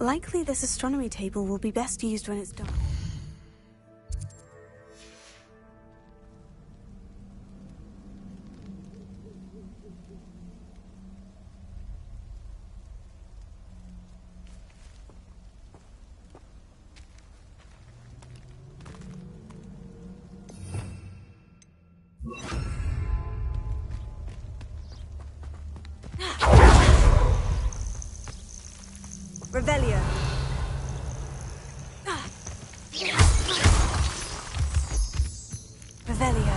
Likely this astronomy table will be best used when it's dark. Revelio. Revelio.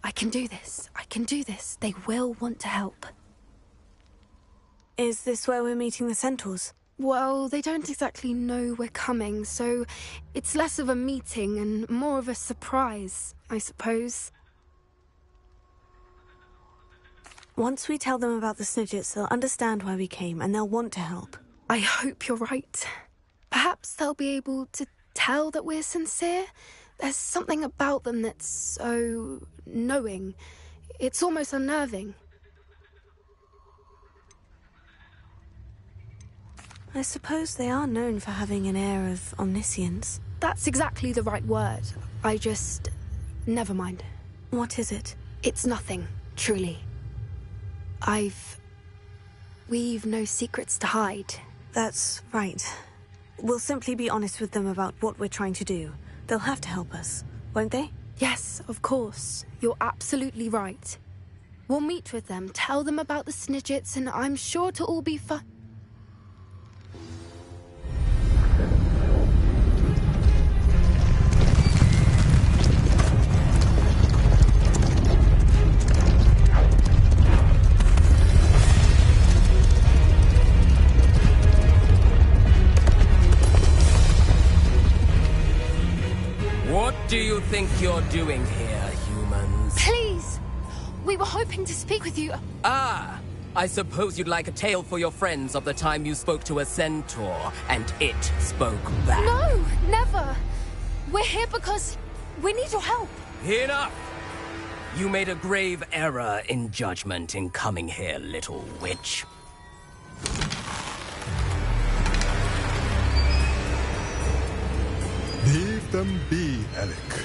I can do this. I can do this. They will want to help. Is this where we're meeting the centaurs? Well, they don't exactly know we're coming, so it's less of a meeting and more of a surprise, I suppose. Once we tell them about the Snidgets, they'll understand why we came and they'll want to help. I hope you're right. Perhaps they'll be able to tell that we're sincere. There's something about them that's so knowing. It's almost unnerving. I suppose they are known for having an air of omniscience. That's exactly the right word. Never mind. What is it? It's nothing, truly. We've no secrets to hide. That's right. We'll simply be honest with them about what we're trying to do. They'll have to help us, won't they? Yes, of course. You're absolutely right. We'll meet with them, tell them about the Snidgets, and I'm sure to all be fun. What do you think you're doing here, humans? Please! We were hoping to speak with you. Ah, I suppose you'd like a tale for your friends of the time you spoke to a centaur, and it spoke back. No, never. We're here because we need your help. Enough! You made a grave error in judgment in coming here, little witch. Leave them be, Eric.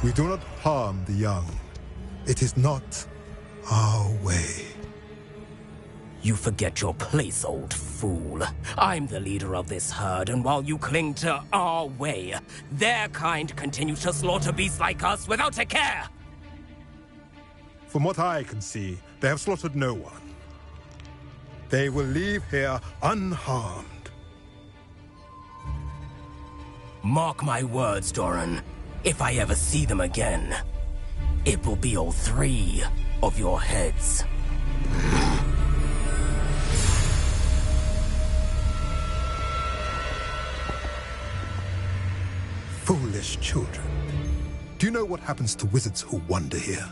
We do not harm the young. It is not our way. You forget your place, old fool. I'm the leader of this herd, and while you cling to our way, their kind continue to slaughter beasts like us without a care! From what I can see, they have slaughtered no one. They will leave here unharmed. Mark my words, Doran. If I ever see them again, it will be all 3 of your heads. Foolish children. Do you know what happens to wizards who wander here?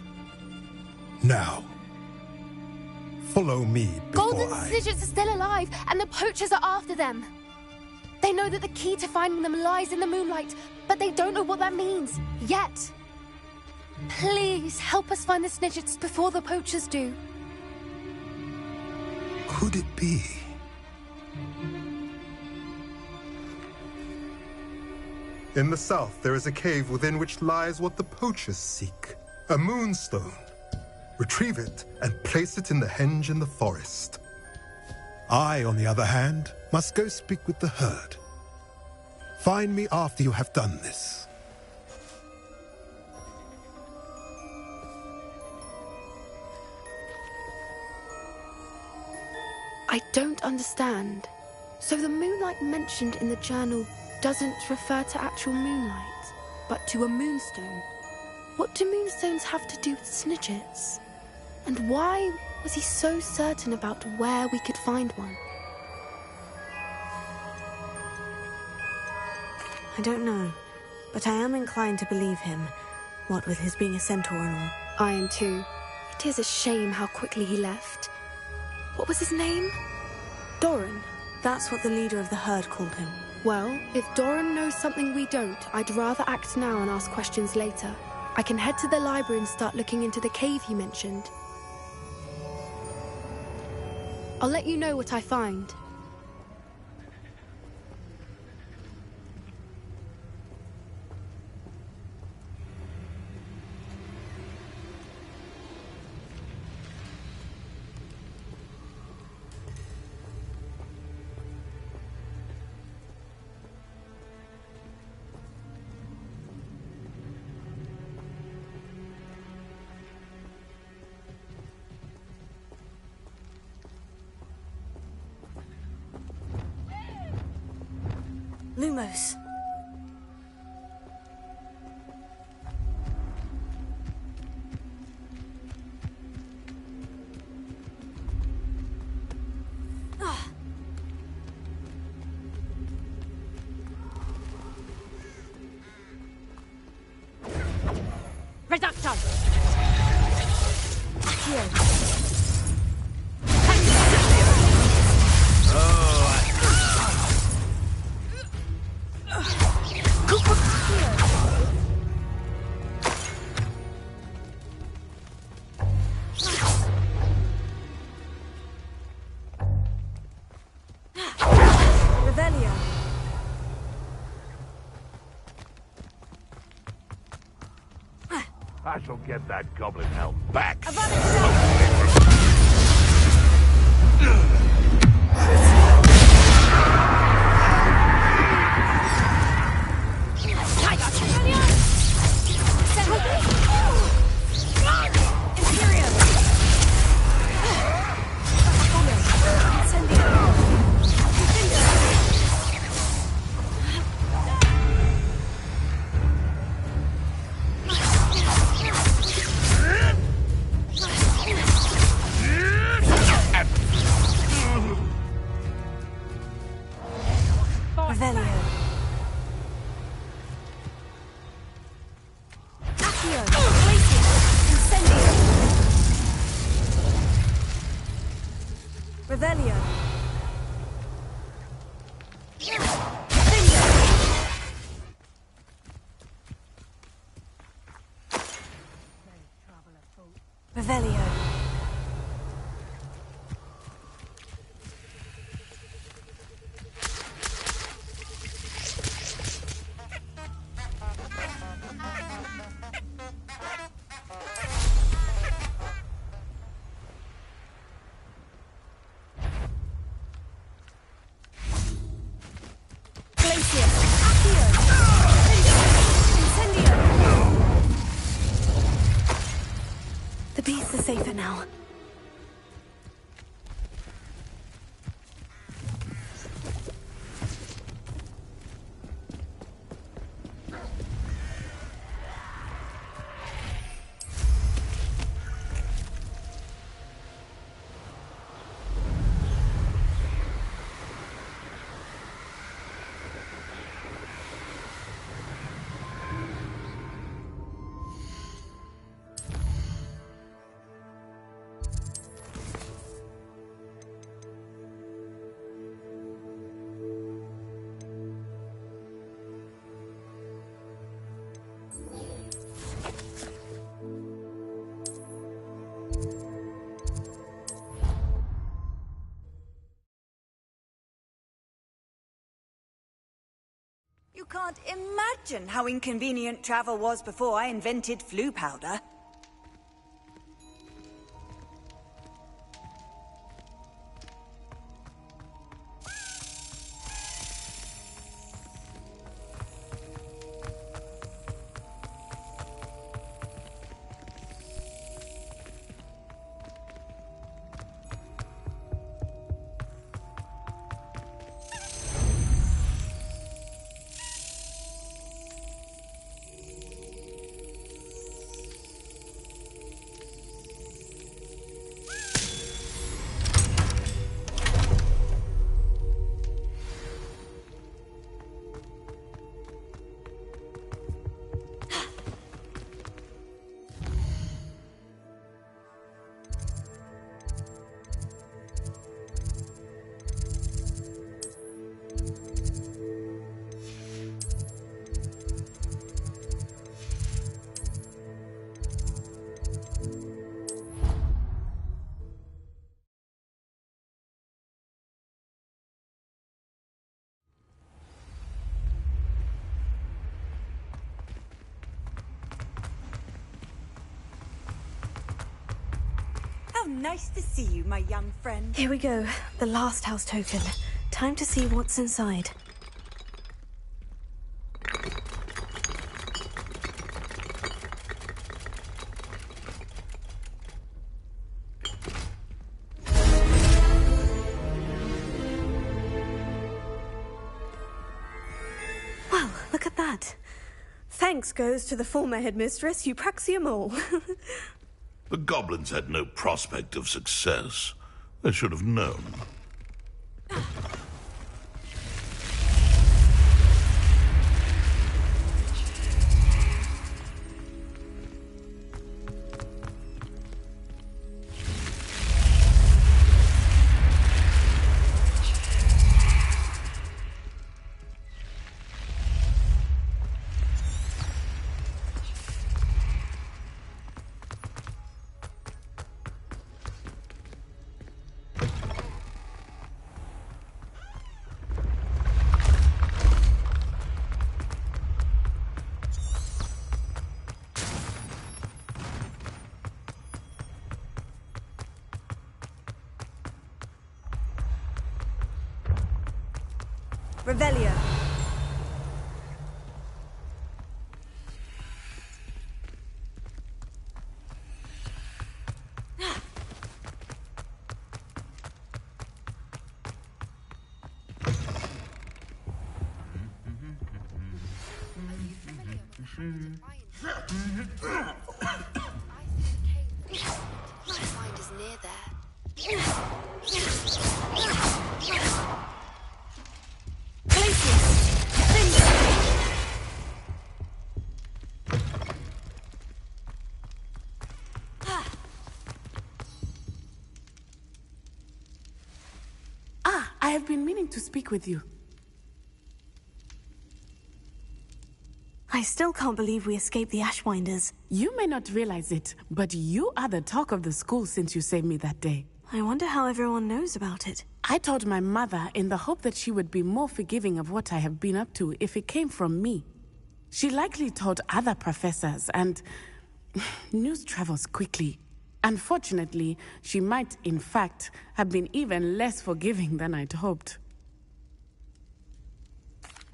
Now, follow me before Golden Snidgets are still alive, and the poachers are after them. They know that the key to finding them lies in the moonlight, but they don't know what that means, yet. Please, help us find the Snidgets before the poachers do. Could it be? In the south, there is a cave within which lies what the poachers seek. A moonstone. Retrieve it and place it in the henge in the forest. I, on the other hand, must go speak with the herd. Find me after you have done this. I don't understand. So the moonlight mentioned in the journal doesn't refer to actual moonlight, but to a moonstone. What do moonstones have to do with Snidgets? And why was he so certain about where we could find one? I don't know, but I am inclined to believe him, what with his being a centaur and all. I am too. It is a shame how quickly he left. What was his name? Doran. That's what the leader of the herd called him. Well, if Doran knows something we don't, I'd rather act now and ask questions later. I can head to the library and start looking into the cave you mentioned. I'll let you know what I find. Lumos. Reducto! I shall get that goblin helm back. Revelio. Revelio. The beasts are safer now. You can't imagine how inconvenient travel was before I invented flu powder. Nice to see you, my young friend. Here we go. The last house token. Time to see what's inside. Well, look at that. Thanks goes to the former headmistress, Eupraxia Mole. The goblins had no prospect of success. They should have known. Revelio. Glacius! I have been meaning to speak with you. I still can't believe we escaped the Ashwinders. You may not realize it, but you are the talk of the school since you saved me that day. I wonder how everyone knows about it. I told my mother in the hope that she would be more forgiving of what I have been up to if it came from me. She likely told other professors, and news travels quickly. Unfortunately, she might, in fact, have been even less forgiving than I'd hoped.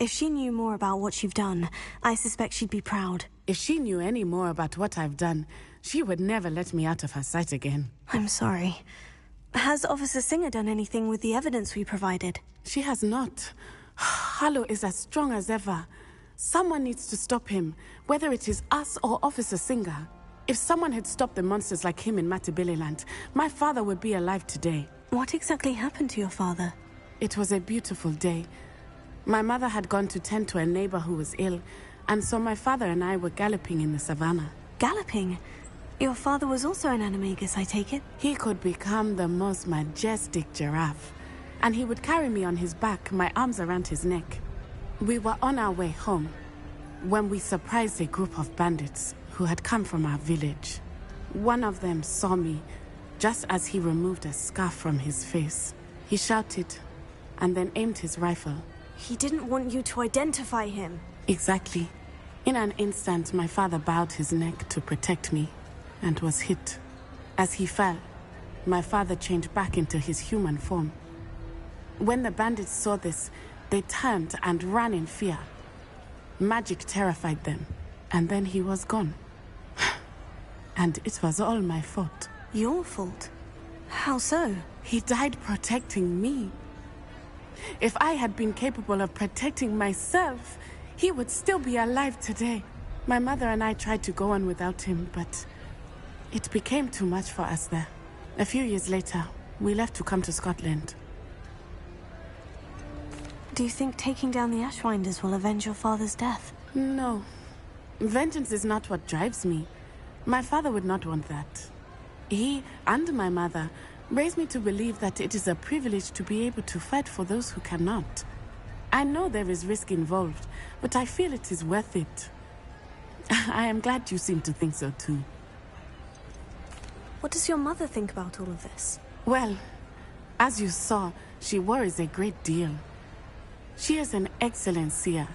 If she knew more about what you've done, I suspect she'd be proud. If she knew any more about what I've done, she would never let me out of her sight again. I'm sorry. Has Officer Singer done anything with the evidence we provided? She has not. Harlow is as strong as ever. Someone needs to stop him, whether it is us or Officer Singer. If someone had stopped the monsters like him in Matabeleland, my father would be alive today. What exactly happened to your father? It was a beautiful day. My mother had gone to tend to a neighbor who was ill, and so my father and I were galloping in the savannah. Galloping? Your father was also an animagus, I take it? He could become the most majestic giraffe, and he would carry me on his back, my arms around his neck. We were on our way home when we surprised a group of bandits who had come from our village. One of them saw me just as he removed a scarf from his face. He shouted and then aimed his rifle. He didn't want you to identify him. Exactly. In an instant, my father bowed his neck to protect me and was hit. As he fell, my father changed back into his human form. When the bandits saw this, they turned and ran in fear. Magic terrified them, and then he was gone. And it was all my fault. Your fault? How so? He died protecting me. If I had been capable of protecting myself, he would still be alive today. My mother and I tried to go on without him, but it became too much for us there. A few years later, we left to come to Scotland. Do you think taking down the Ashwinders will avenge your father's death? No. Vengeance is not what drives me. My father would not want that. He and my mother raised me to believe that it is a privilege to be able to fight for those who cannot. I know there is risk involved, but I feel it is worth it. I am glad you seem to think so too. What does your mother think about all of this? Well, as you saw, she worries a great deal. She is an excellent seer,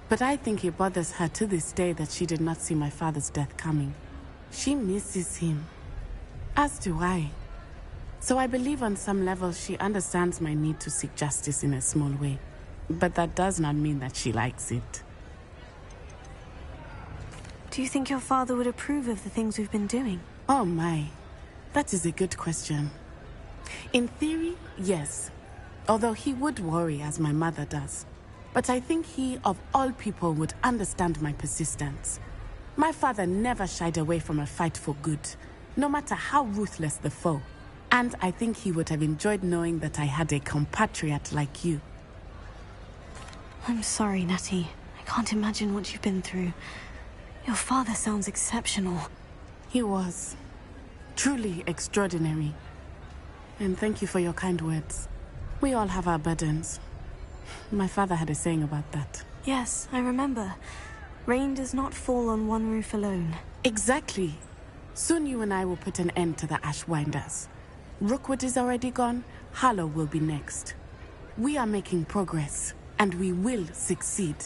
but I think it bothers her to this day that she did not see my father's death coming. She misses him, as do I. So I believe on some level she understands my need to seek justice in a small way. But that does not mean that she likes it. Do you think your father would approve of the things we've been doing? Oh my, that is a good question. In theory, yes. Although he would worry, as my mother does. But I think he, of all people, would understand my persistence. My father never shied away from a fight for good, no matter how ruthless the foe. And I think he would have enjoyed knowing that I had a compatriot like you. I'm sorry, Natty. I can't imagine what you've been through. Your father sounds exceptional. He was. Truly extraordinary. And thank you for your kind words. We all have our burdens. My father had a saying about that. Yes, I remember. Rain does not fall on one roof alone. Exactly. Soon you and I will put an end to the Ashwinders. Rookwood is already gone. Harlow will be next. We are making progress, and we will succeed.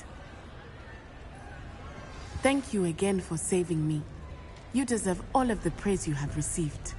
Thank you again for saving me. You deserve all of the praise you have received.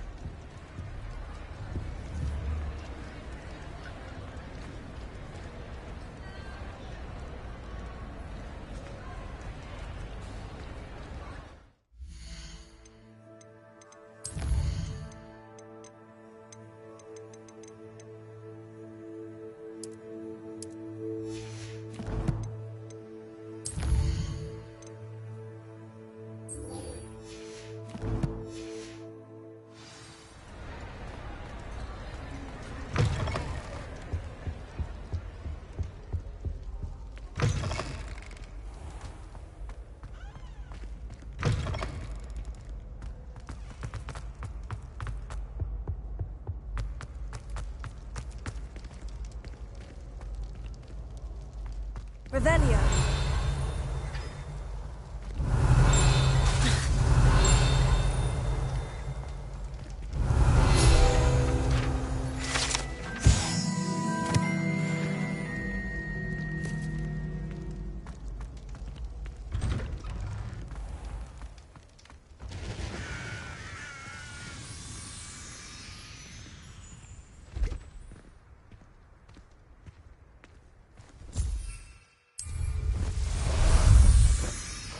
Revelio.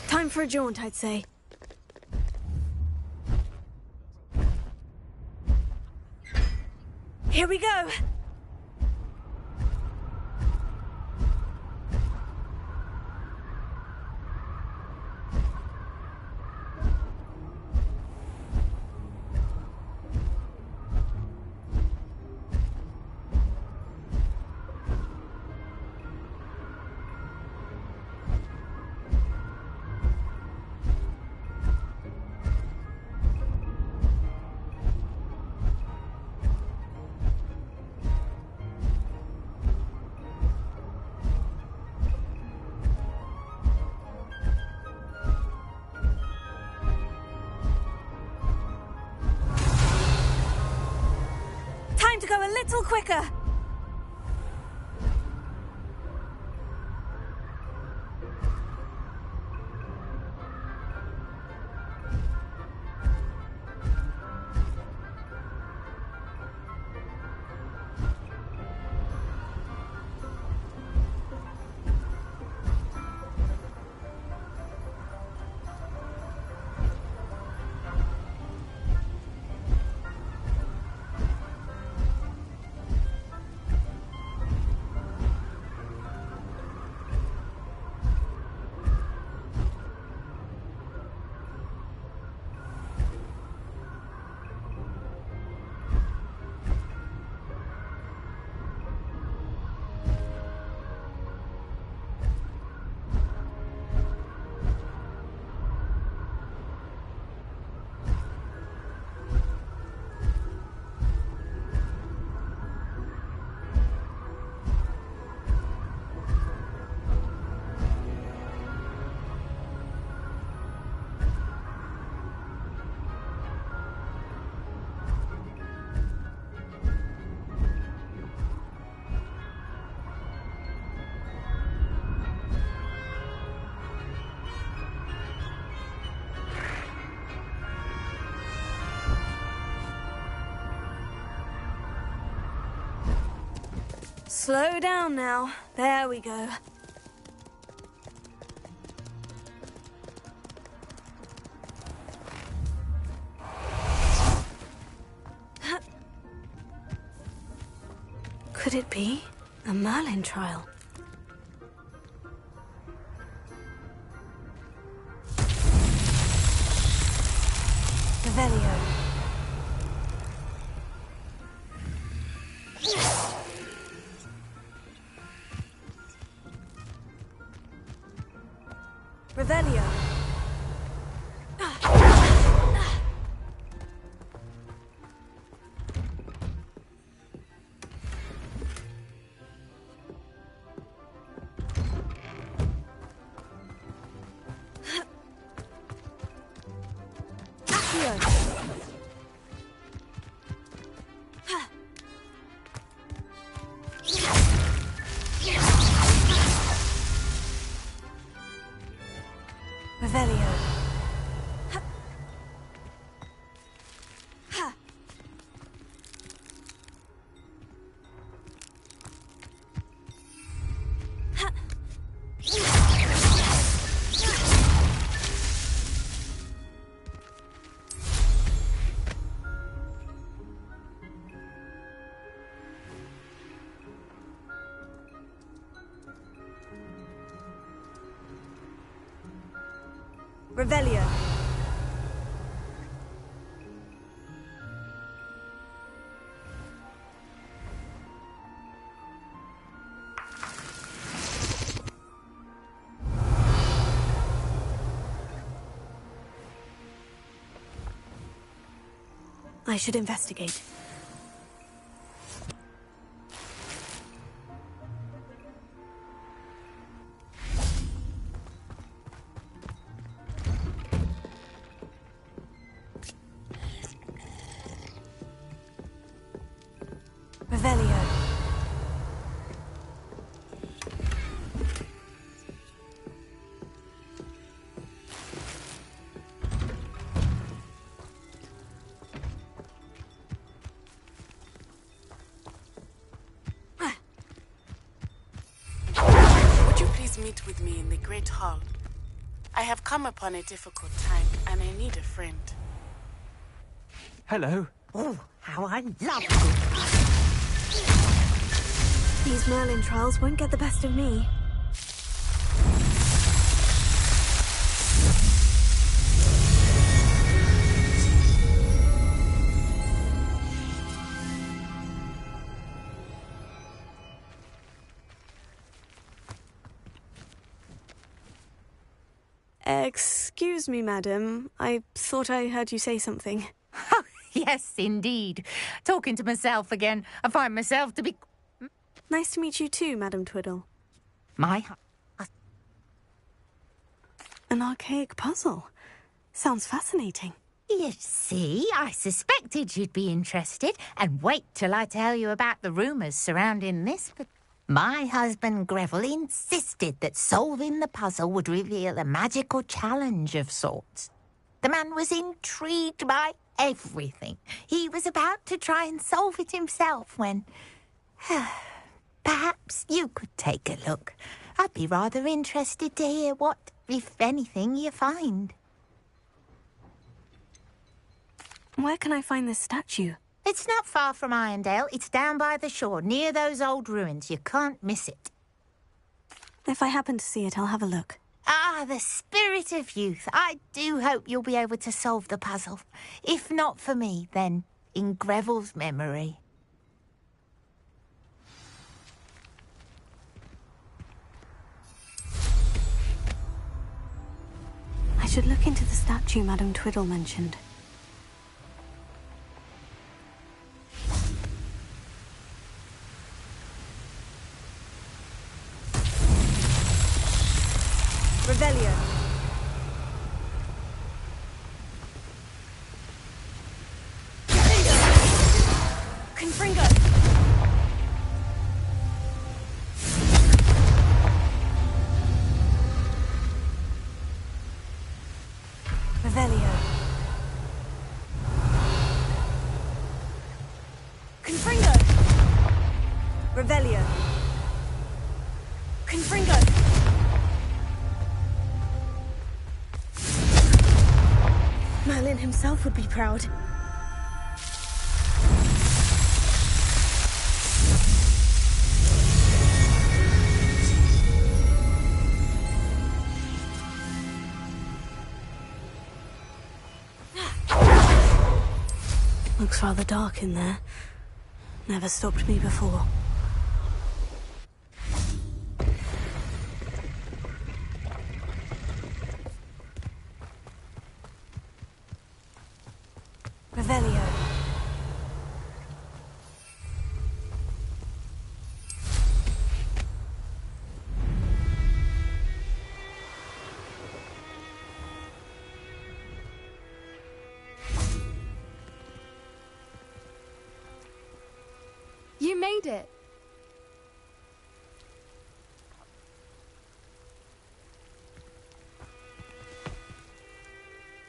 Time for a jaunt, I'd say. Here we go! Time to go a little quicker! Slow down now. There we go. Could it be a Merlin trial? Revelio. Revelio. Revelio. Revelio. I should investigate. meet with me in the Great Hall. I have come upon a difficult time, and I need a friend. Hello. Oh, how I love it. These Merlin trials won't get the best of me. Excuse me, madam. I thought I heard you say something. Oh, yes, indeed. Talking to myself again. I find myself to be... Nice to meet you too, Madam Twiddle. An archaic puzzle. Sounds fascinating. You see, I suspected you'd be interested. And wait till I tell you about the rumours surrounding this. But my husband Greville insisted that solving the puzzle would reveal a magical challenge of sorts. The man was intrigued by everything. He was about to try and solve it himself when... Perhaps you could take a look. I'd be rather interested to hear what, if anything, you find. Where can I find this statue? It's not far from Irondale. It's down by the shore, near those old ruins. You can't miss it. If I happen to see it, I'll have a look. Ah, the spirit of youth. I do hope you'll be able to solve the puzzle. If not for me, then in Greville's memory. I should look into the statue Madam Twiddle mentioned. Revelio. Confringo. Revelio. Confringo. Revelio. Confringo. Merlin himself would be proud. Looks rather dark in there. Never stopped me before. Revelio. You made it.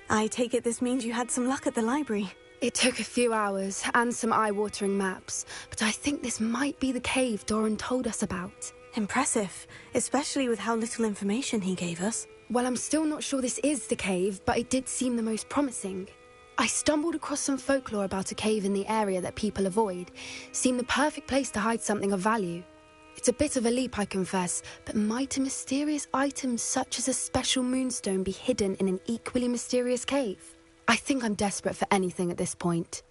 I take it this means you had some luck at the library. It took a few hours and some eye-watering maps, but I think this might be the cave Doran told us about. Impressive, especially with how little information he gave us. Well, I'm still not sure this is the cave, but it did seem the most promising. I stumbled across some folklore about a cave in the area that people avoid. Seemed the perfect place to hide something of value. It's a bit of a leap, I confess, but might a mysterious item such as a special moonstone be hidden in an equally mysterious cave? I think I'm desperate for anything at this point.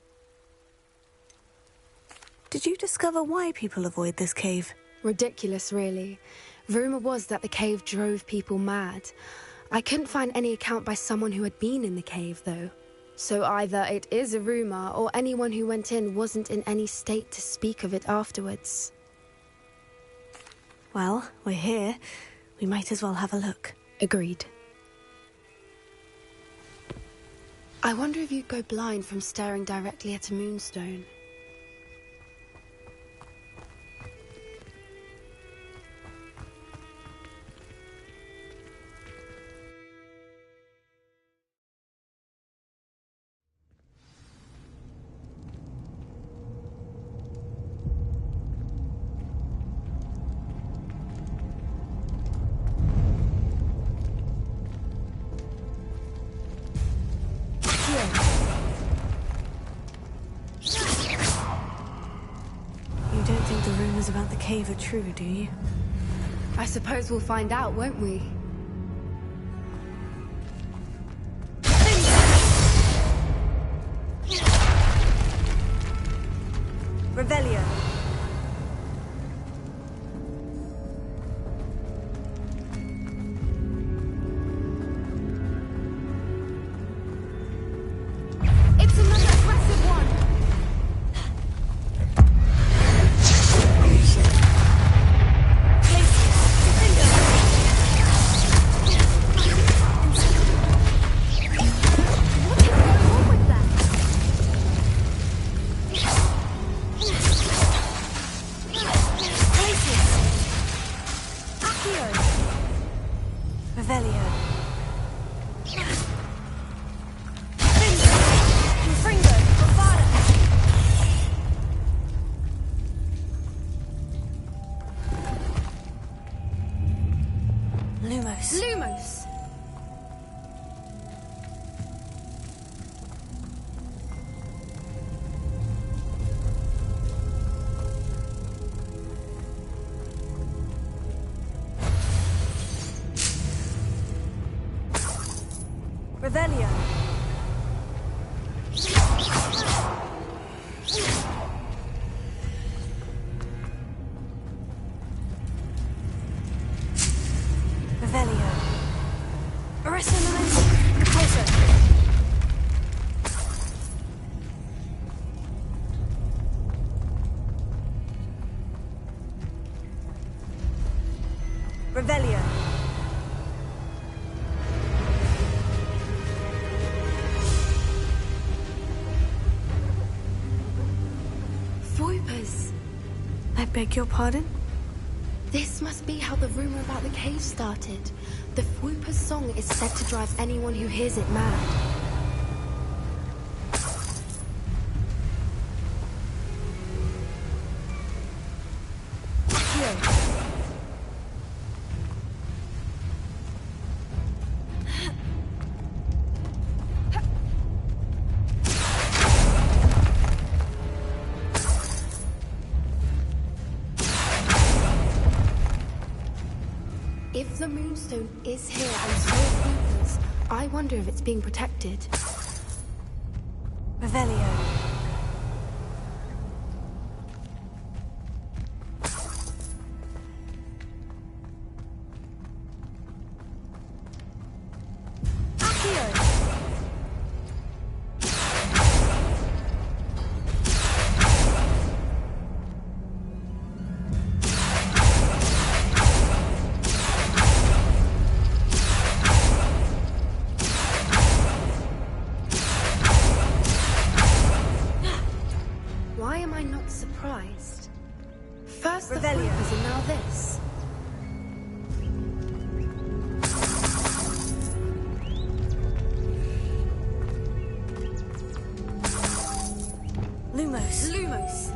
Did you discover why people avoid this cave? Ridiculous, really. Rumour was that the cave drove people mad. I couldn't find any account by someone who had been in the cave, though. So either it is a rumour, or anyone who went in wasn't in any state to speak of it afterwards. Well, we're here. We might as well have a look. Agreed. I wonder if you'd go blind from staring directly at a moonstone. rumors about the cave are true, do you? I suppose we'll find out, won't we? Revelio. It's another aggressive one! Revelio. Lumos. Lumos! Revelio. Revelio. Arresto momentum. Closer. Revelio. Voipers! I beg your pardon? This must be how the rumor about the cave started. The Voiper's song is said to drive anyone who hears it mad. If the Moonstone is here and so are Voipers, I wonder if it's being protected. Revelio. Why am I not surprised? First the Revelio. Voipers and now this. Lumos. Lumos!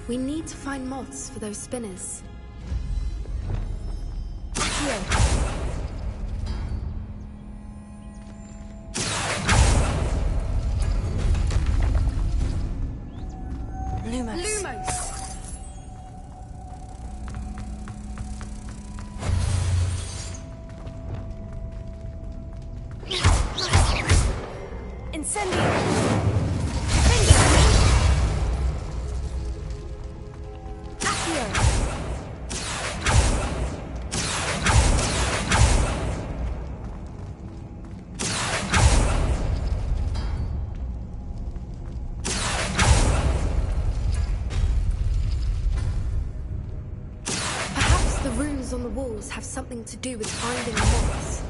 We need to find moths for those spinners. Lumos. Lumos! Incendio. Perhaps the runes on the walls have something to do with finding the moths.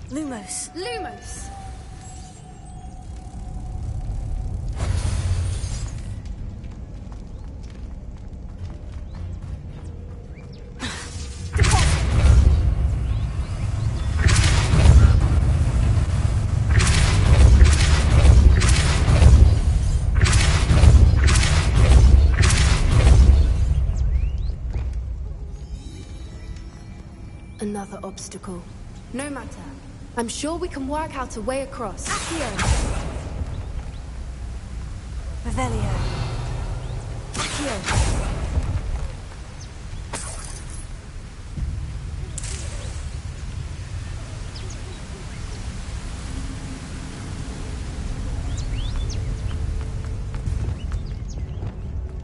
Lumos. Lumos! Another obstacle. No matter. I'm sure we can work out a way across. Accio! Revelio. Accio!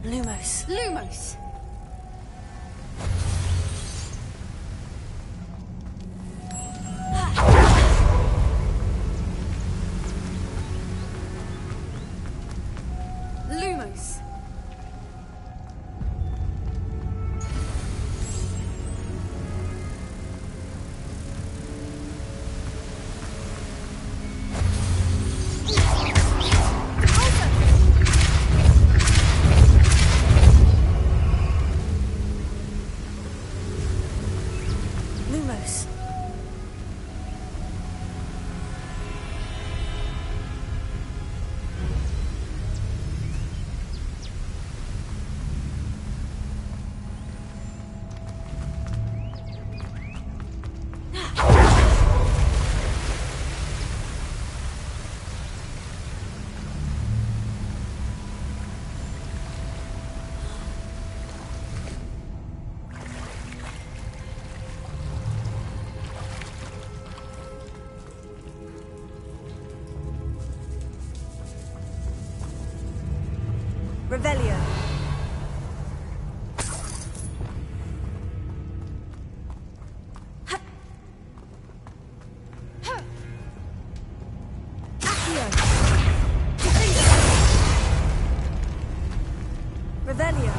Lumos. Lumos! Lumos! Lumos. Revelio. Revelio.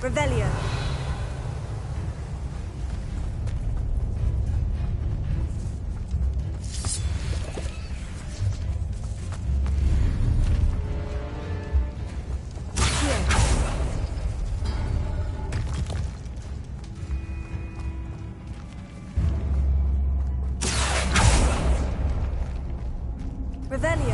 Revelio. Revelio.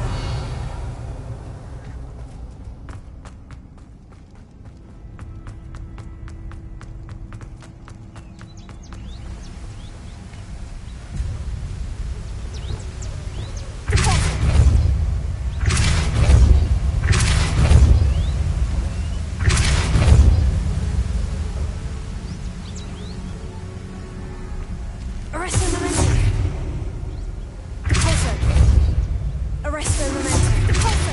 Arresto momentum. Repulso. Arresto momentum. Repulso.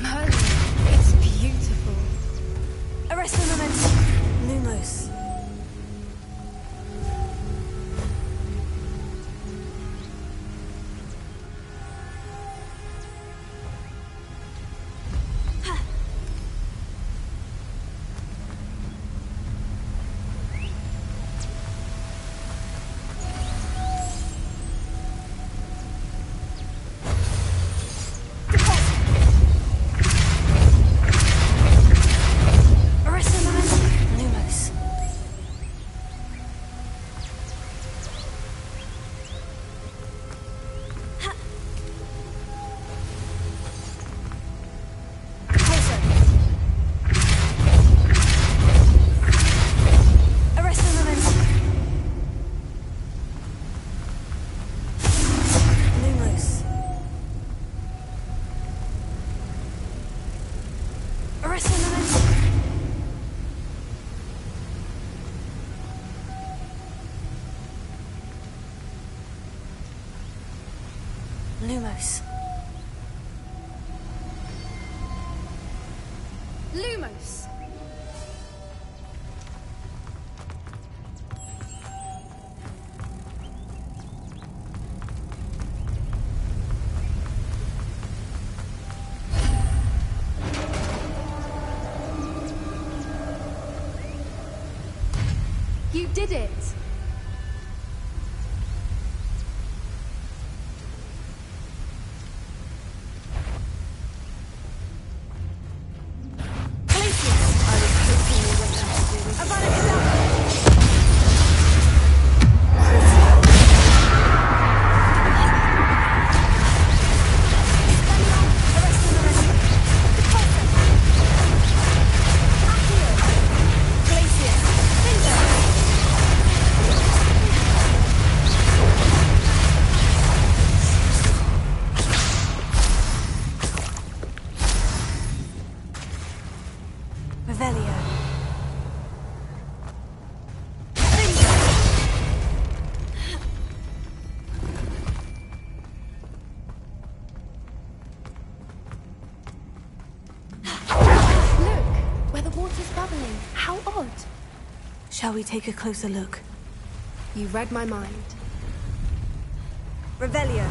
Merlin, it's beautiful. Arresto momentum. Lumos. Lumos. Lumos! You did it! Revelio. Look, where the water's bubbling. How odd. Shall we take a closer look? You read my mind. Revelio.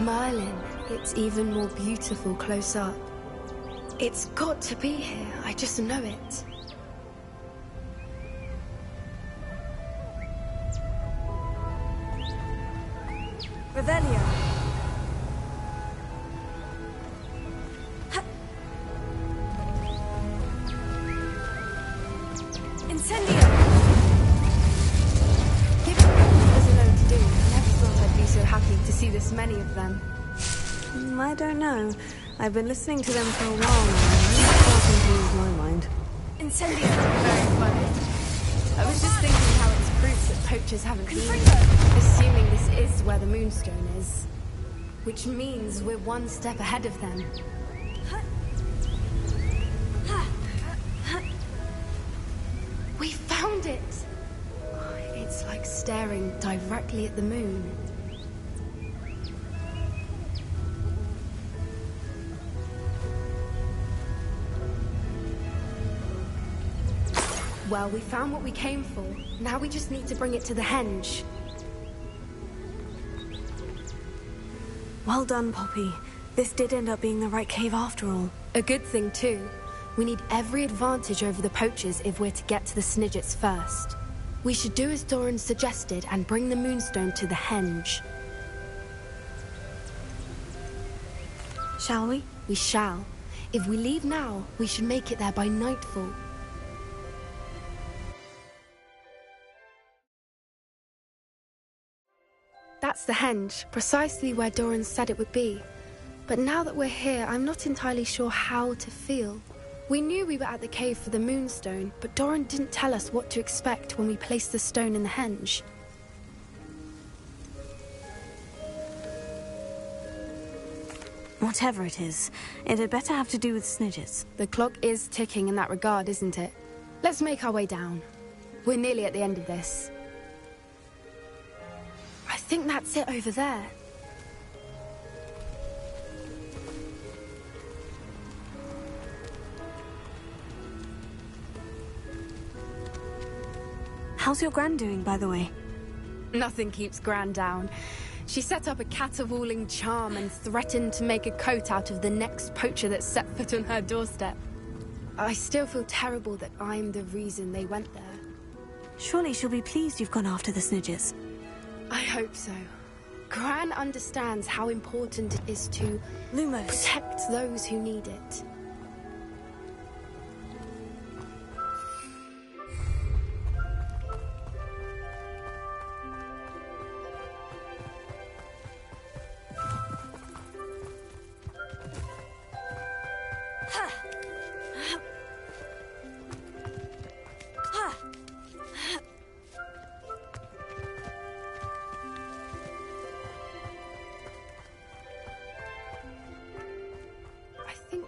Merlin, it's even more beautiful close up. It's got to be here, I just know it. Revelio. Incendio. Given there's a load to do, I never thought I'd be so happy to see this many of them. I don't know. I've been listening to them for a while now. I'm starting to lose my mind. Incendio. Very funny. I was just thinking how it's proof that poachers haven't been here, assuming this is where the Moonstone is. Which means we're one step ahead of them. We found it! It's like staring directly at the moon. Well, we found what we came for. Now we just need to bring it to the henge. Well done, Poppy. This did end up being the right cave after all. A good thing, too. We need every advantage over the poachers if we're to get to the Snidgets first. We should do as Doran suggested and bring the Moonstone to the henge. Shall we? We shall. If we leave now, we should make it there by nightfall. That's the henge, precisely where Doran said it would be. But now that we're here, I'm not entirely sure how to feel. We knew we were at the cave for the Moonstone, but Doran didn't tell us what to expect when we placed the stone in the henge. Whatever it is, it had better have to do with Snidgets. The clock is ticking in that regard, isn't it? Let's make our way down. We're nearly at the end of this. I think that's it over there. How's your Gran doing, by the way? Nothing keeps Gran down. She set up a caterwauling charm and threatened to make a coat out of the next poacher that set foot on her doorstep. I still feel terrible that I'm the reason they went there. Surely she'll be pleased you've gone after the Snidgets. I hope so. Gran understands how important it is to Lumos. protect those who need it.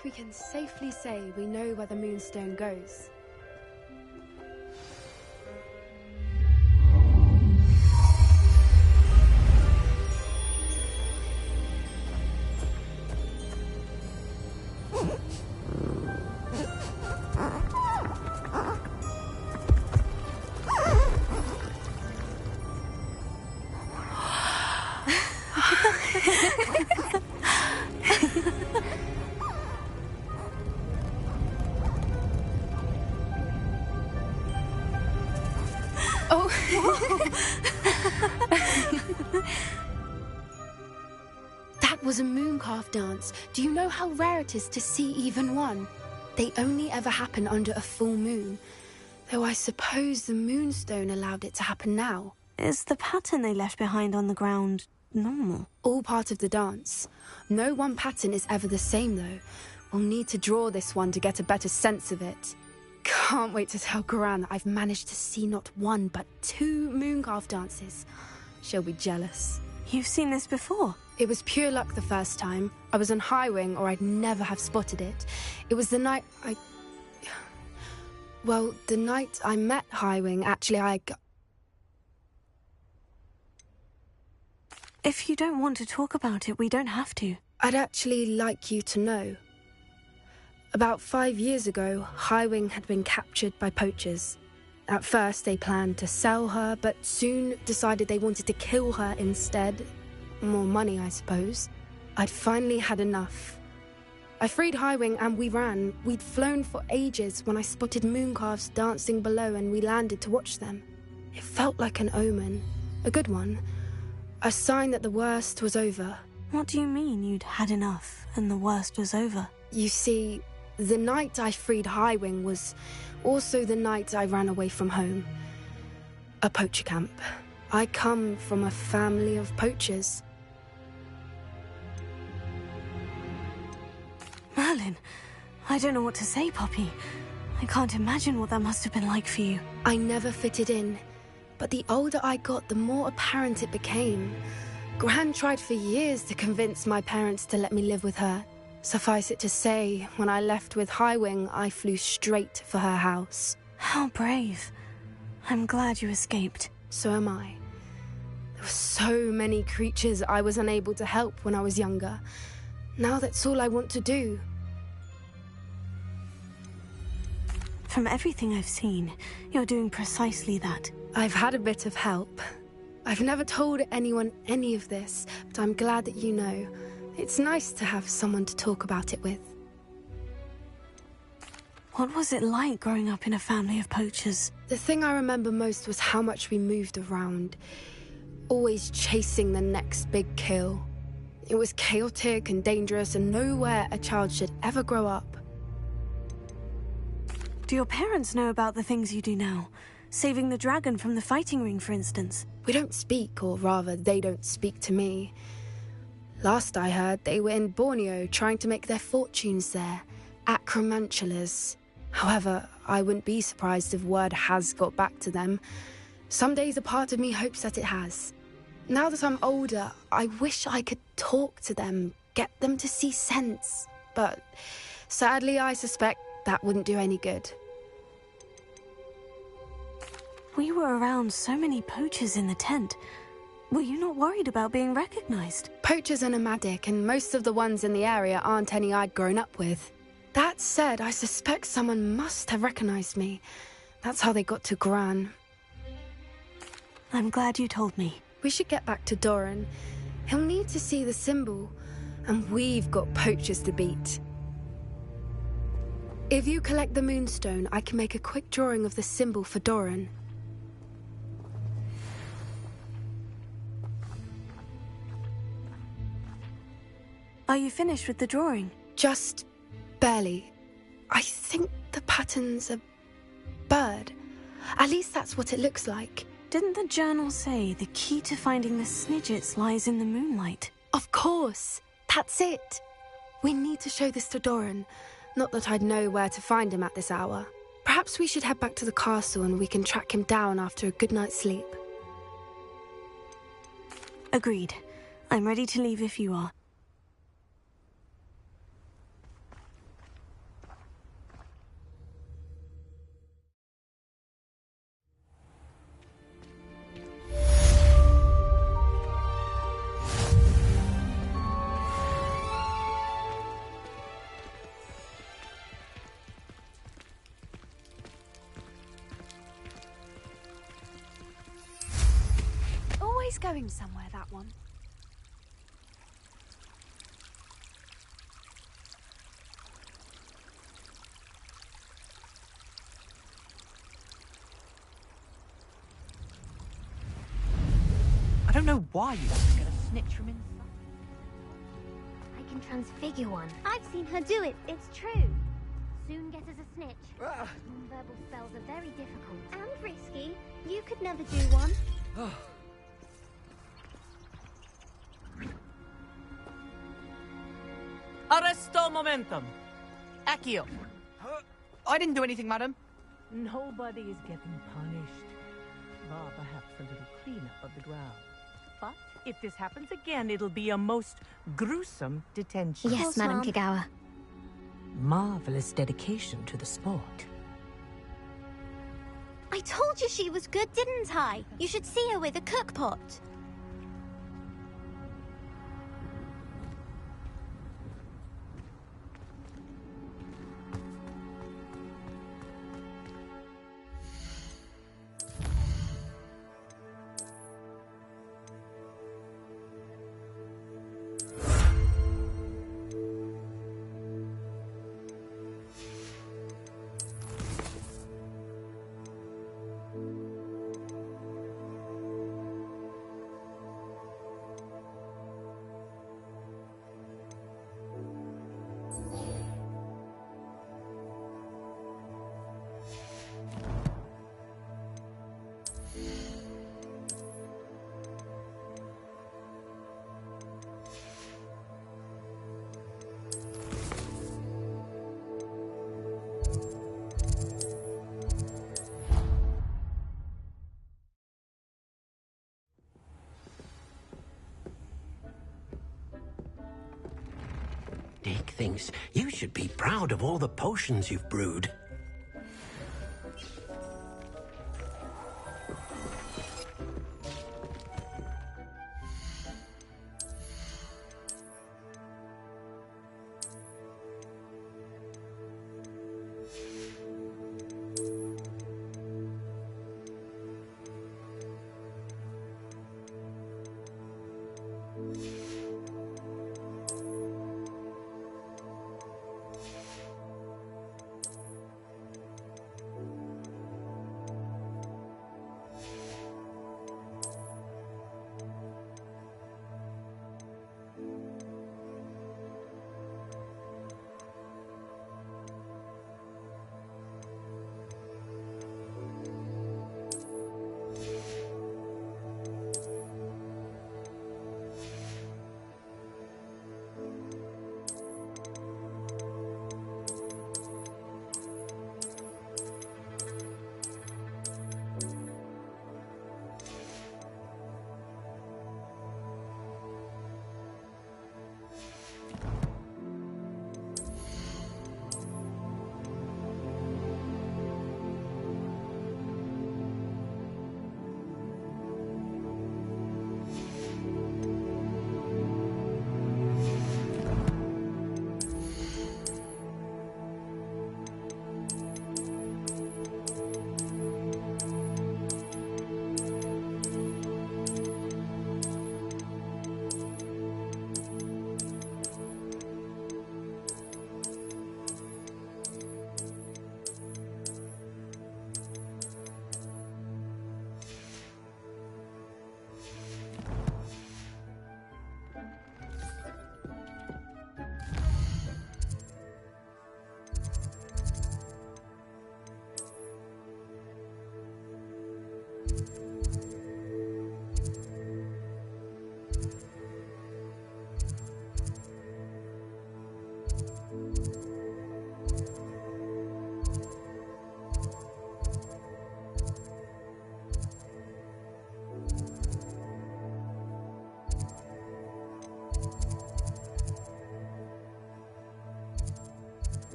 think we can safely say we know where the Moonstone goes. That was a mooncalf dance. Do you know how rare it is to see even one? They only ever happen under a full moon. Though I suppose the Moonstone allowed it to happen now. Is the pattern they left behind on the ground normal? All part of the dance. No one pattern is ever the same, though. We'll need to draw this one to get a better sense of it. Can't wait to tell Gran that I've managed to see not one, but 2 mooncalf dances. She'll be jealous. You've seen this before? It was pure luck the first time. I was on Highwing, or I'd never have spotted it. It was the night Well, the night I met Highwing, actually, If you don't want to talk about it, we don't have to. I'd actually like you to know. About 5 years ago, Highwing had been captured by poachers. At first, they planned to sell her, but soon decided they wanted to kill her instead. More money, I suppose. I'd finally had enough. I freed Highwing and we ran. We'd flown for ages when I spotted mooncalves dancing below and we landed to watch them. It felt like an omen. A good one. A sign that the worst was over. What do you mean you'd had enough and the worst was over? You see, the night I freed Highwing was also the night I ran away from home. A poacher camp. I come from a family of poachers. Merlin, I don't know what to say, Poppy. I can't imagine what that must have been like for you. I never fitted in, but the older I got, the more apparent it became. Gran tried for years to convince my parents to let me live with her. Suffice it to say, when I left with Highwing, I flew straight for her house. How brave. I'm glad you escaped. So am I. There were so many creatures I was unable to help when I was younger. Now that's all I want to do. From everything I've seen, you're doing precisely that. I've had a bit of help. I've never told anyone any of this, but I'm glad that you know. It's nice to have someone to talk about it with. What was it like growing up in a family of poachers? The thing I remember most was how much we moved around. Always chasing the next big kill. It was chaotic and dangerous and nowhere a child should ever grow up. Do your parents know about the things you do now? Saving the dragon from the fighting ring, for instance? We don't speak, or rather, they don't speak to me. Last I heard, they were in Borneo trying to make their fortunes there. Acromantulas. However, I wouldn't be surprised if word has got back to them. Some days a part of me hopes that it has. Now that I'm older, I wish I could talk to them, get them to see sense. But sadly, I suspect that wouldn't do any good. We were around so many poachers in the tent. Were you not worried about being recognized? Poachers are nomadic, and most of the ones in the area aren't any I'd grown up with. That said, I suspect someone must have recognized me. That's how they got to Gran. I'm glad you told me. We should get back to Doran. He'll need to see the symbol, and we've got poachers to beat. If you collect the Moonstone, I can make a quick drawing of the symbol for Doran. Are you finished with the drawing? Just barely. I think the pattern's a bird. At least that's what it looks like. Didn't the journal say the key to finding the Snidgets lies in the moonlight? Of course. That's it. We need to show this to Doran. Not that I'd know where to find him at this hour. Perhaps we should head back to the castle and we can track him down after a good night's sleep. Agreed. I'm ready to leave if you are. going somewhere, that one. I don't know why you have to get a snitch from inside. I can transfigure one. I've seen her do it. It's true. Soon get us a snitch. Verbal spells are very difficult and risky. You could never do one. Arresto momentum. Accio. I didn't do anything, madam. Nobody is getting punished. Bar perhaps a little cleanup of the ground. But if this happens again, it'll be a most gruesome detention. Yes, Madam Kagawa. Marvelous dedication to the sport. I told you she was good, didn't I? You should see her with a cookpot. Dick thinks you should be proud of all the potions you've brewed.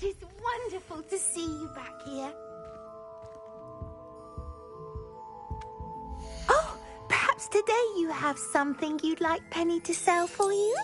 It is wonderful to see you back here. Oh, perhaps today you have something you'd like Penny to sell for you?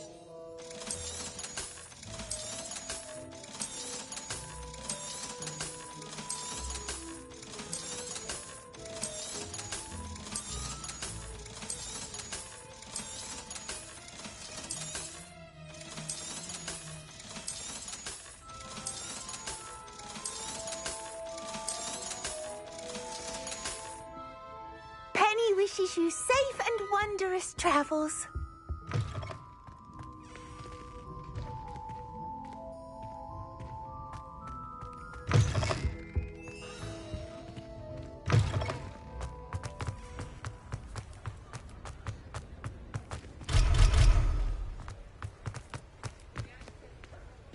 Wishes you safe and wondrous travels.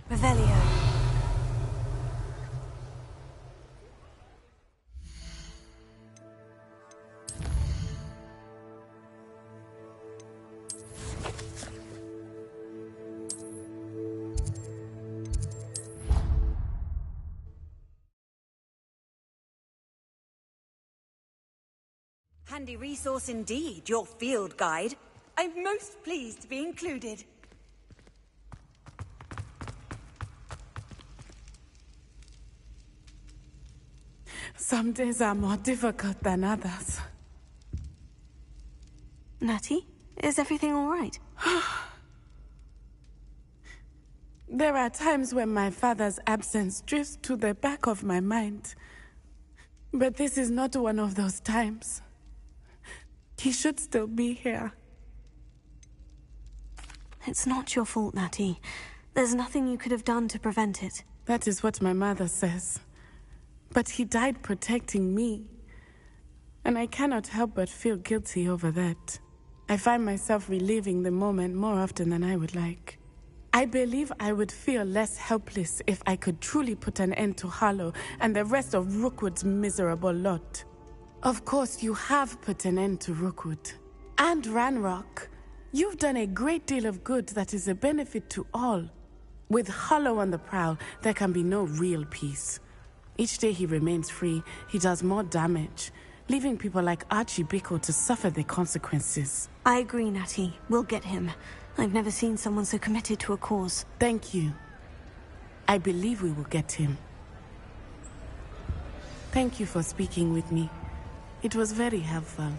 Revelio. Handy resource indeed, your field guide. I'm most pleased to be included. Some days are more difficult than others. Natty, is everything all right? There are times when my father's absence drifts to the back of my mind. But this is not one of those times. He should still be here. It's not your fault, Natty. There's nothing you could have done to prevent it. That is what my mother says. But he died protecting me. And I cannot help but feel guilty over that. I find myself reliving the moment more often than I would like. I believe I would feel less helpless if I could truly put an end to Harlow and the rest of Rookwood's miserable lot. Of course, you have put an end to Rookwood. And Ranrock. You've done a great deal of good that is a benefit to all. With Harlow on the prowl, there can be no real peace. Each day he remains free, he does more damage, leaving people like Archie Bickle to suffer the consequences. I agree, Natty. We'll get him. I've never seen someone so committed to a cause. Thank you. I believe we will get him. Thank you for speaking with me. It was very helpful.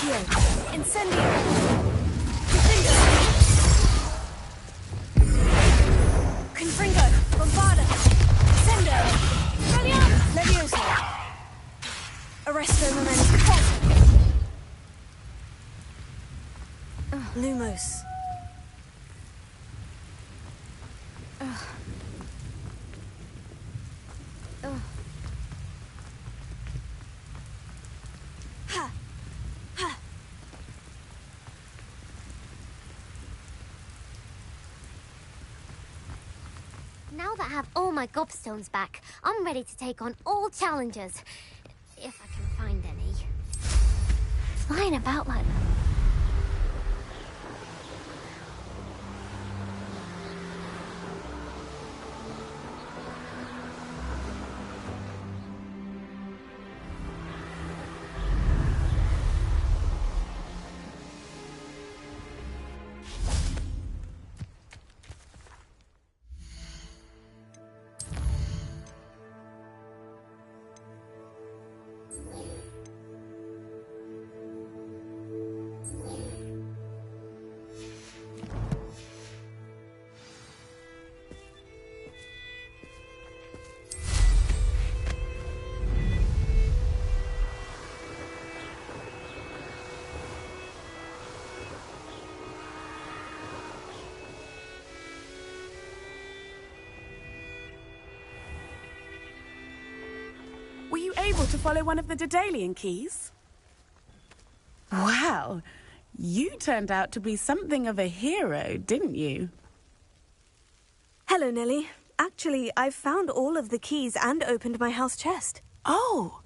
Accio. Incendio. Defendo. Confringo. Bombarda. Sendo. Brilliant. Levioso. Arresto Memento. Lumos. Now that I have all my gobstones back, I'm ready to take on all challenges. If I can find any. Flying about like that. Were you able to follow one of the Daedalian keys? Wow, you turned out to be something of a hero, didn't you? Hello, Nellie. Actually, I've found all of the keys and opened my house chest. Oh,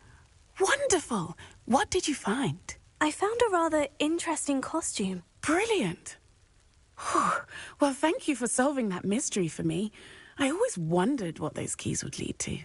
wonderful. What did you find? I found a rather interesting costume. Brilliant. Whew. Well, thank you for solving that mystery for me. I always wondered what those keys would lead to.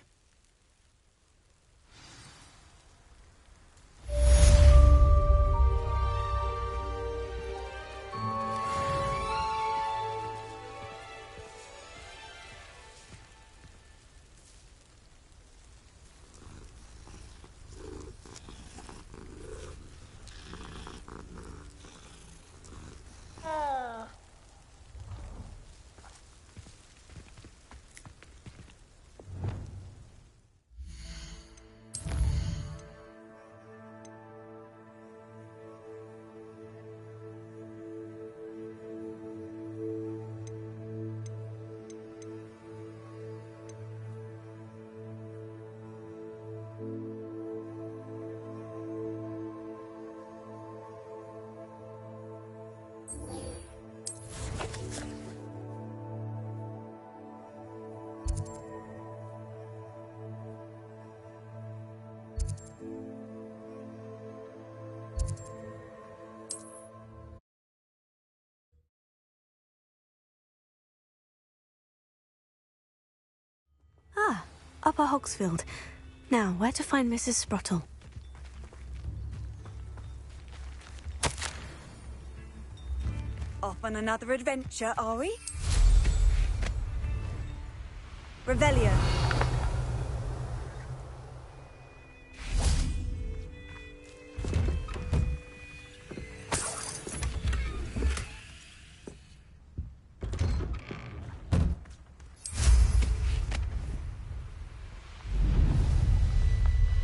Upper Hogsfield. Now, where to find Mrs. Sprottle? Off on another adventure, are we? Revelio.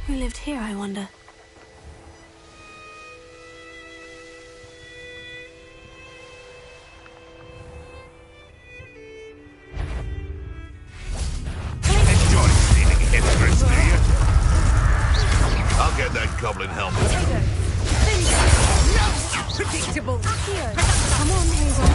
Who lived here, I wonder? Enjoy stealing hypocrites, do you? I'll get that goblin helmet. Predictable. Come on, Hazel.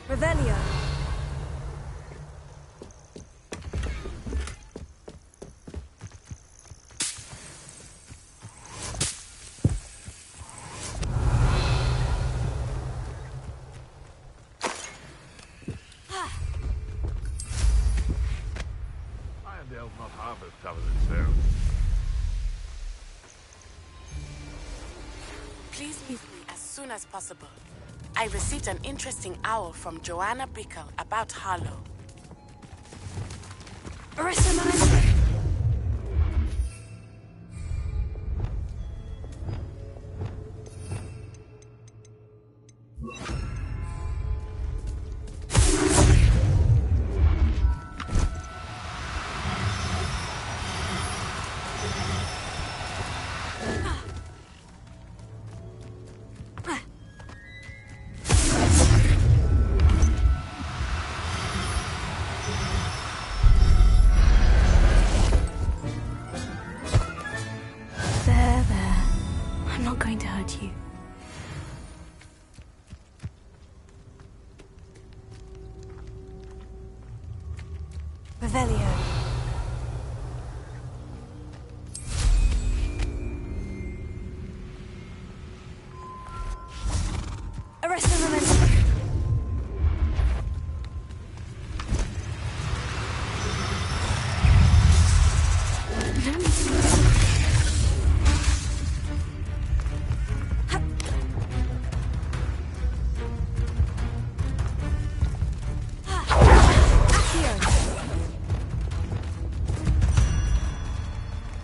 Revelio. Irondale's not half as tough as it sounds. Please meet me as soon as possible. I received an interesting owl from Joanna Bickle about Harlow. Arrest momentum! You. Revelio. Arrest the momentum.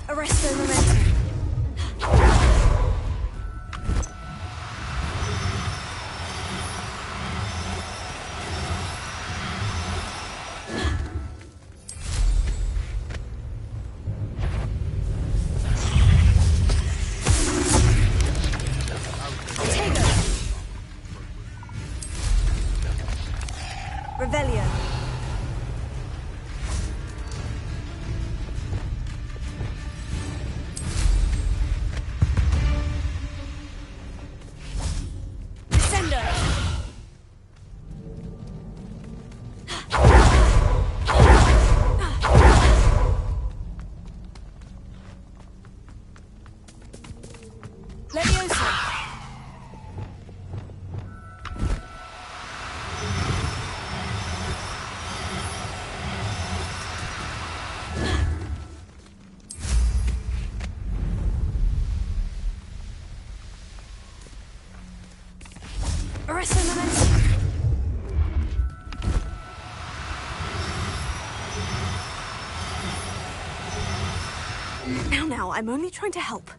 Arrest the momentum. Revelio. Arrest the momentum. Now, I'm only trying to help.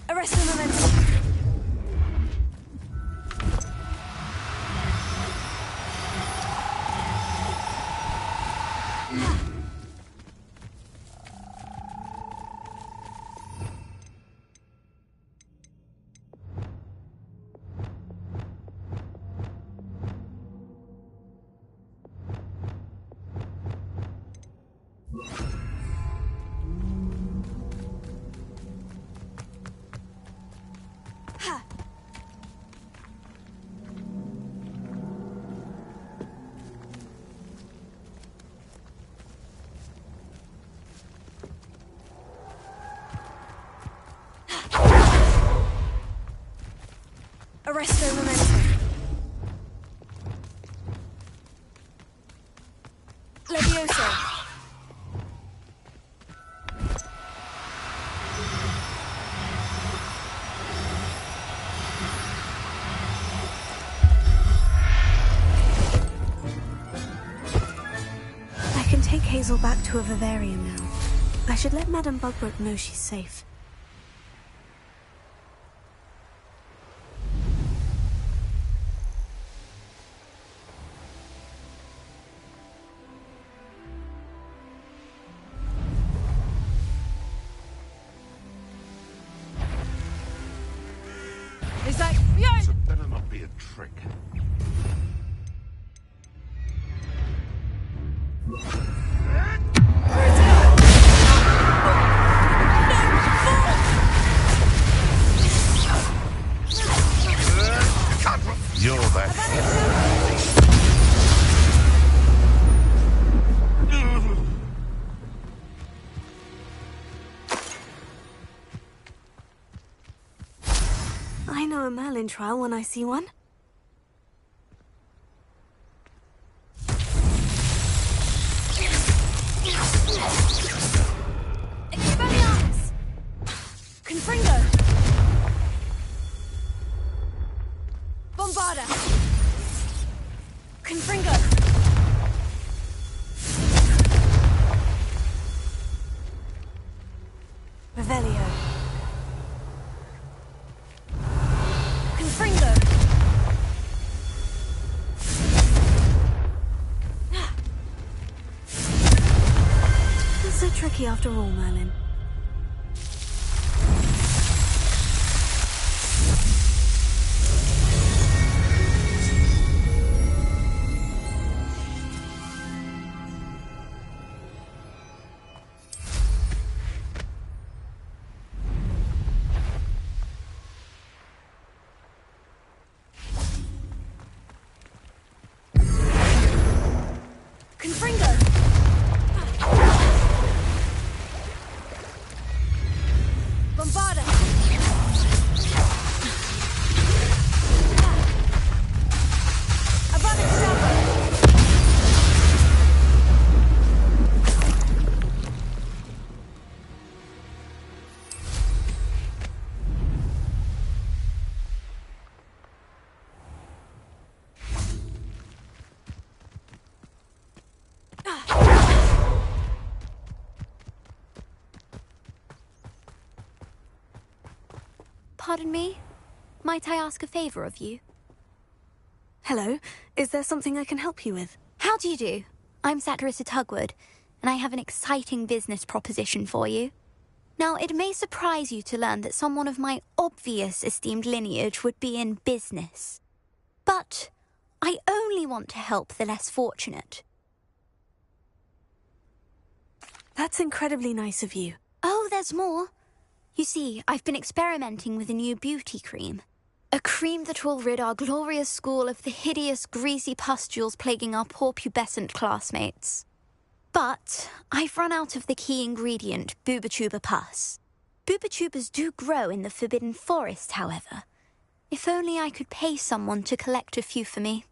Arrest the momentum. Arrest the momentum. Levioso. I can take Hazel back to a vivarium now. I should let Madame Bugbrook know she's safe. Is that you? So better not be a trick. You're the I know a Merlin trial when I see one. Expelliarmus! Confringo! Bombarda! Confringo! Revelio. Confringo! Not so tricky after all, Merlin. Confringo! Bombarda! Avada Kedavra! Pardon me? Might I ask a favor of you? Hello, is there something I can help you with? How do you do? I'm Satirissa Tugwood, and I have an exciting business proposition for you. Now, it may surprise you to learn that someone of my obvious esteemed lineage would be in business. But I only want to help the less fortunate. That's incredibly nice of you. Oh, there's more. You see, I've been experimenting with a new beauty cream. A cream that will rid our glorious school of the hideous, greasy pustules plaguing our poor pubescent classmates. But I've run out of the key ingredient, Booba-Tuber pus. Booba-Tubers do grow in the Forbidden Forest, however. If only I could pay someone to collect a few for me.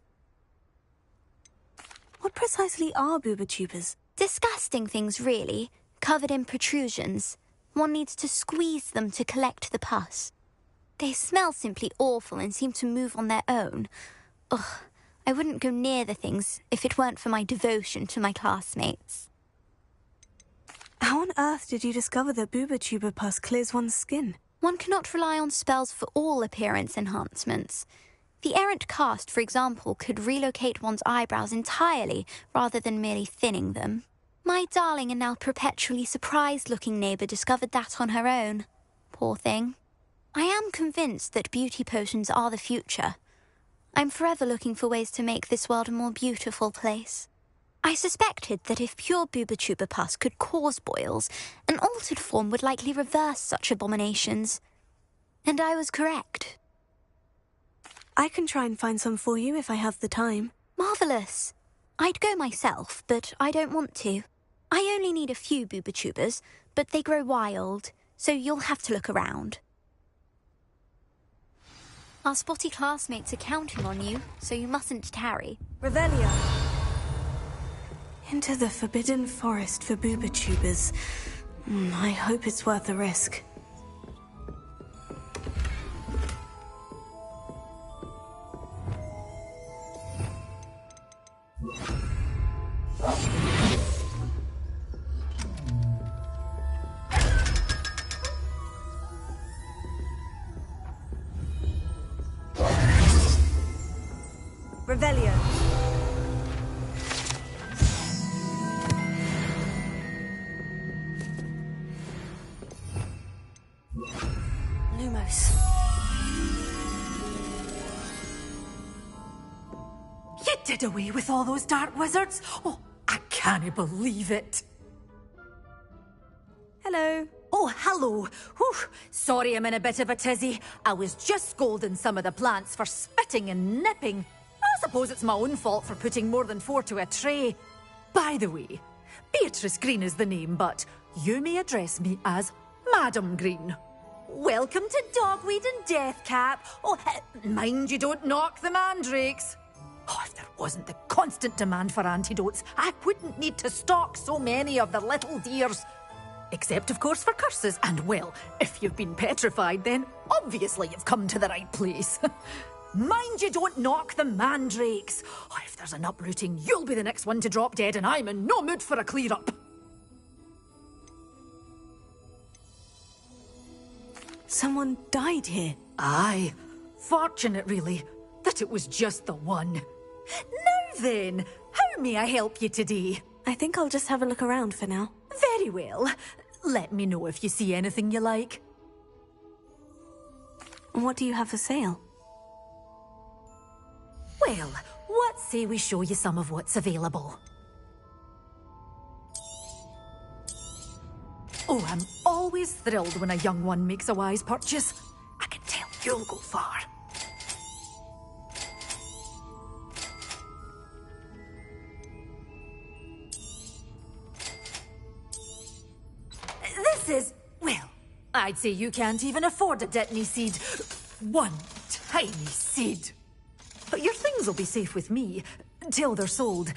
What precisely are Booba-Tubers? Disgusting things, really, covered in protrusions. One needs to squeeze them to collect the pus. They smell simply awful and seem to move on their own. Ugh, I wouldn't go near the things if it weren't for my devotion to my classmates. How on earth did you discover that Booba-Tuber pus clears one's skin? One cannot rely on spells for all appearance enhancements. The errant cast, for example, could relocate one's eyebrows entirely rather than merely thinning them. My darling and now perpetually surprised-looking neighbour discovered that on her own. Poor thing. I am convinced that beauty potions are the future. I'm forever looking for ways to make this world a more beautiful place. I suspected that if pure Booba-Tuber pus could cause boils, an altered form would likely reverse such abominations. And I was correct. I can try and find some for you if I have the time. Marvellous. I'd go myself, but I don't want to. I only need a few Booba-Tubers, but they grow wild, so you'll have to look around. Our spotty classmates are counting on you, so you mustn't tarry. Revelio. Into the Forbidden Forest for Booba-Tubers. I hope it's worth the risk. Revelio. Lumos. You did away with all those dark wizards? Oh, I can't believe it. Hello. Oh, hello. Whew. Sorry I'm in a bit of a tizzy. I was just scolding some of the plants for spitting and nipping. I suppose it's my own fault for putting more than 4 to a tray. By the way, Beatrice Green is the name, but you may address me as Madam Green. Welcome to Dogweed and Deathcap. Oh, mind you don't knock the mandrakes. Oh, if there wasn't the constant demand for antidotes, I wouldn't need to stock so many of the little dears. Except, of course, for curses. And, well, if you've been petrified, then obviously you've come to the right place. Mind you don't knock the mandrakes. Oh, if there's an uprooting, you'll be the next one to drop dead, and I'm in no mood for a clear-up. Someone died here. Aye. Fortunate, really, that it was just the one. Now then, how may I help you today? I think I'll just have a look around for now. Very well. Let me know if you see anything you like. What do you have for sale? Well, what say we show you some of what's available? Oh, I'm always thrilled when a young one makes a wise purchase. I can tell you'll go far. This is, well, I'd say you can't even afford a Dittany seed. One tiny seed. But your things will be safe with me, till they're sold.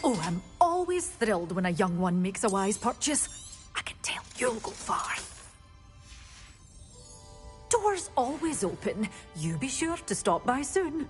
Oh, I'm always thrilled when a young one makes a wise purchase. I can tell you'll go far. Doors always open. You be sure to stop by soon.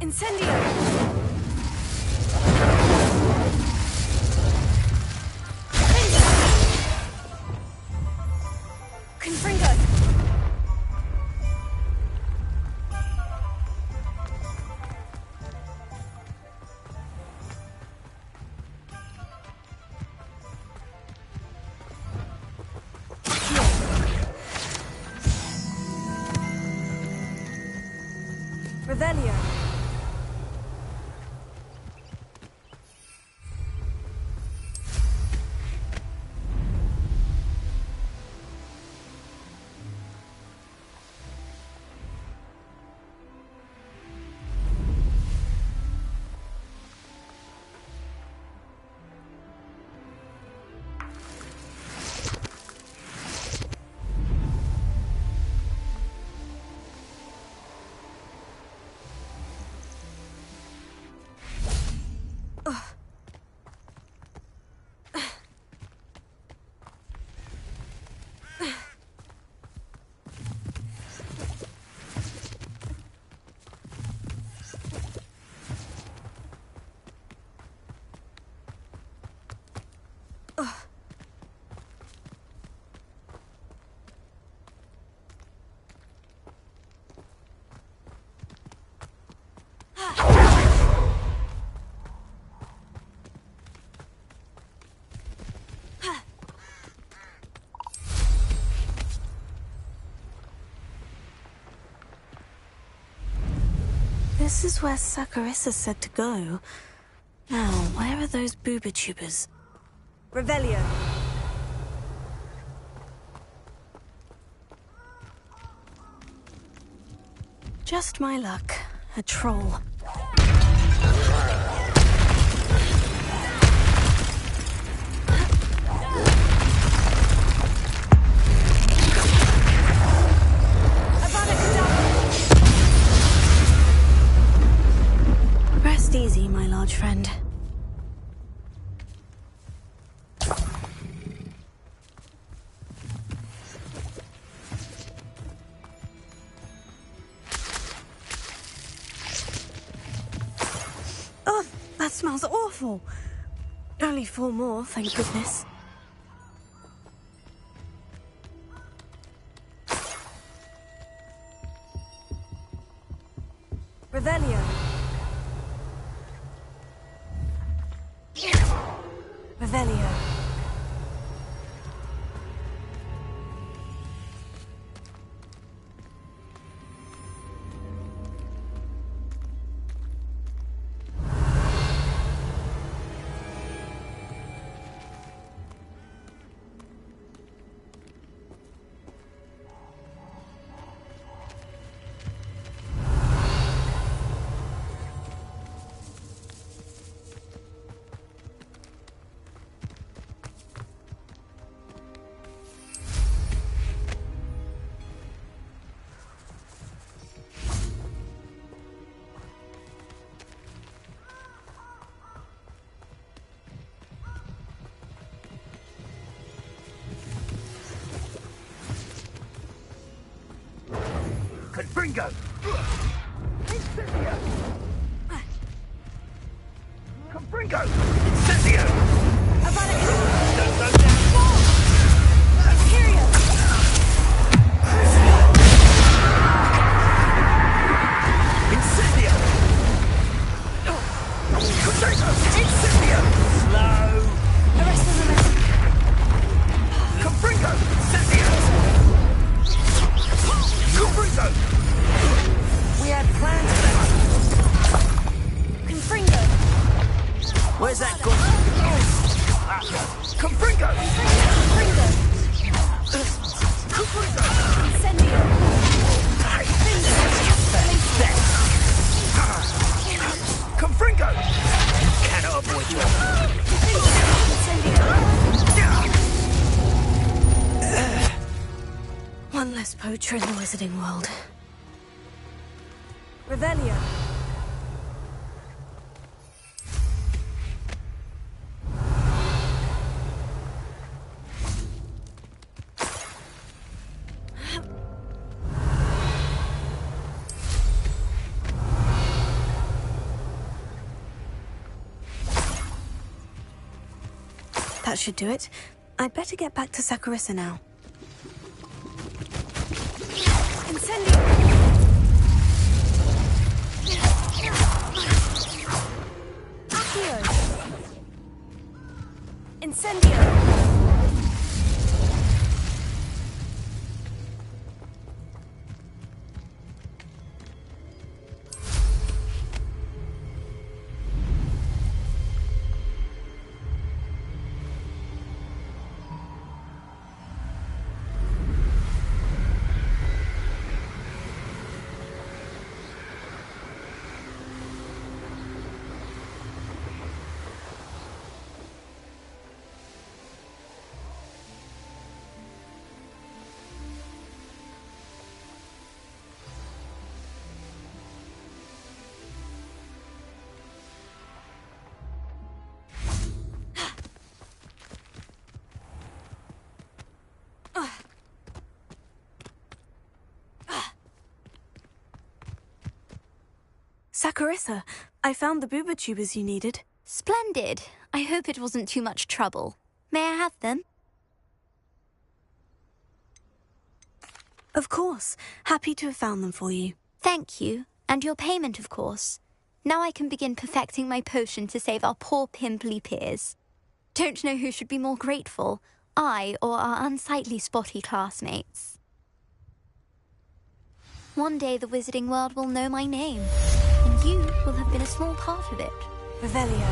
Incendio! Confringo! Revelio! This is where Saccharissa said to go. Now, where are those booba-tubers? Revelio. Just my luck. A troll. Rest easy, my large friend. Oh, that smells awful. Only 4 more, thank goodness. Revelio. Revelio. Confringo! Incendio! Confringo! Incendio! Incendio! Confringo! Incendio! Slow! Arrest the domestic. Confringo! Incendio! Confringo! We had plans for that. Confringo. Where's that gun? Confringo! Confringo. Confringo! Incendio. Confringo! Cannot avoid you. One less poacher in the wizarding world. Revelio. That should do it. I'd better get back to Saccharissa now. Incendio! Accio! Incendio! Saccharissa, I found the booba tubers you needed. Splendid. I hope it wasn't too much trouble. May I have them? Of course. Happy to have found them for you. Thank you. And your payment, of course. Now I can begin perfecting my potion to save our poor pimply peers. Don't know who should be more grateful, I or our unsightly spotty classmates. One day the wizarding world will know my name, and you will have been a small part of it. Revelio.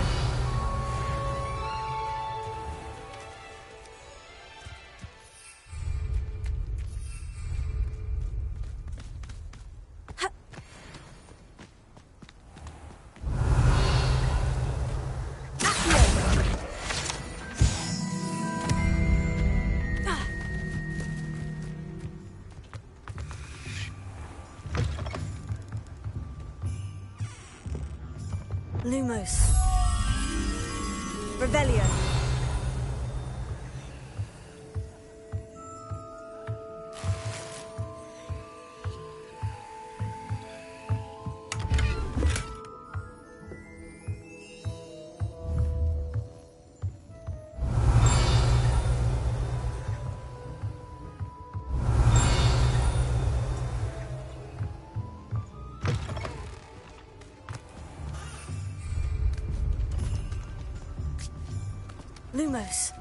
Lumos. Revelio. Lumos.